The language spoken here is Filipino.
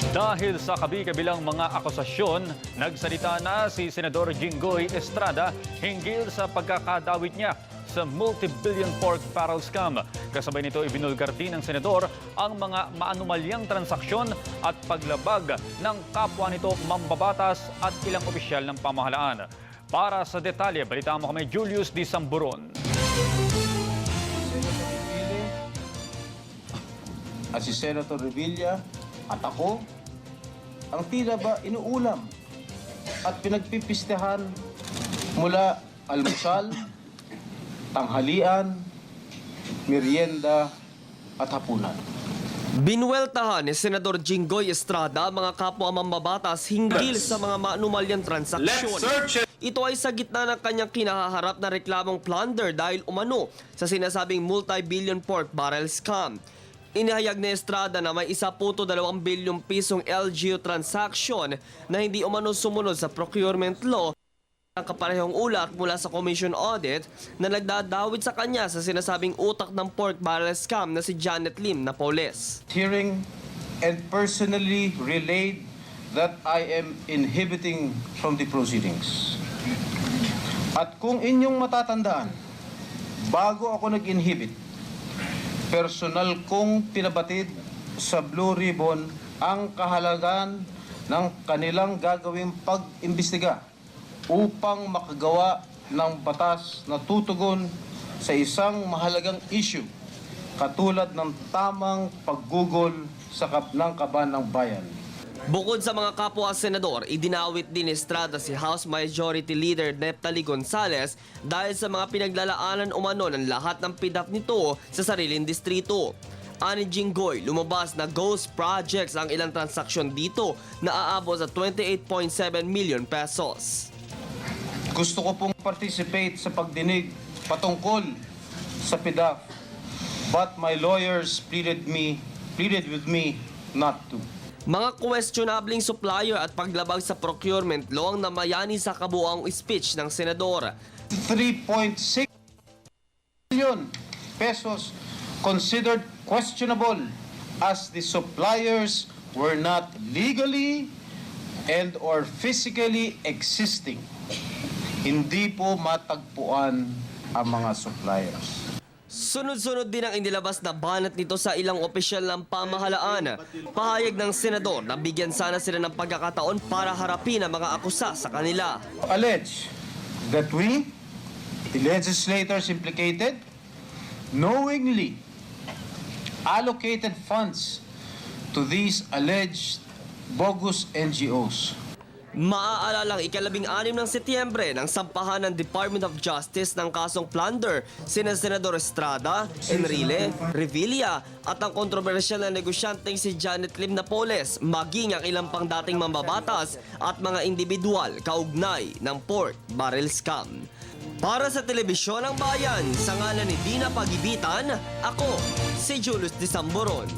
Dahil sa kabi-kabilang mga akusasyon, nagsalita na si Senador Jinggoy Estrada hinggil sa pagkakadawit niya sa multi-billion pork barrel scam. Kasabay nito, ibinulgar din ng senador ang mga maanumalyang transaksyon at paglabag ng kapwa nito mambabatas at ilang opisyal ng pamahalaan. Para sa detalye, balitaan mo kami Julius D. Samburon. At si Senator Revilla at ako, ang tila ba inuulam at pinagpipistehan mula almusal, tanghalian, merienda at hapunan. Binuweltahan ni Senador Jinggoy Estrada mga kapwa mambabatas hinggil sa mga maanumalyang transaksyon. Ito ay sa gitna ng kanyang kinahaharap na reklamong plunder dahil umano sa sinasabing multi-billion pork barrel scam. Inihayag ni Estrada na may 1.2 bilyong pisong LGU transaction na hindi umano sumunod sa procurement law ang kaparehong ulat mula sa Commission Audit na nagdadawit sa kanya sa sinasabing utak ng pork barrel scam na si Janet Lim Napoles. Hearing and personally relayed that I am inhibiting from the proceedings. At kung inyong matatandaan, bago ako nag-inhibit, personal kong pinabatid sa Blue Ribbon ang kahalagan ng kanilang gagawing pag-imbestiga upang makagawa ng batas na tutugon sa isang mahalagang issue katulad ng tamang paggugol ng kaban ng bayan. Bukod sa mga kapwa senador, idinawit din ni Estrada si House Majority Leader Neptali Gonzales dahil sa mga pinaglalaanan umano ng lahat ng PIDAF nito sa sariling distrito. Ani Jinggoy, lumabas na ghost projects ang ilang transaksyon dito na aabot sa 28.7 million pesos. Gusto ko pong participate sa pagdinig patungkol sa PIDAF, but my lawyers pleaded with me not to. Mga questionabling supplier at paglabag sa procurement law ang namayani sa kabuuang speech ng senador. 3.6 million pesos considered questionable as the suppliers were not legally and or physically existing. Hindi po matagpuan ang mga suppliers. Sunod-sunod din ang inilabas na banat nito sa ilang opisyal ng pamahalaan. Pahayag ng senador na bigyan sana sila ng pagkakataon para harapin ang mga akusa sa kanila. Allege that we, the legislators implicated, knowingly allocated funds to these alleged bogus NGOs. Maaalalang ika-16 ng Setyembre nang sampahan ng Department of Justice ng kasong plunder sina Senador Estrada, Enrile, Revilla at ang kontrobersyal na negosyanteng si Janet Lim Napoles, maging ang ilang pang dating mambabatas at mga individual kaugnay ng pork barrel scam. Para sa Telebisyon ng Bayan, sa ngalan ni Dina Pagibitan, ako si Julius D. Samburon.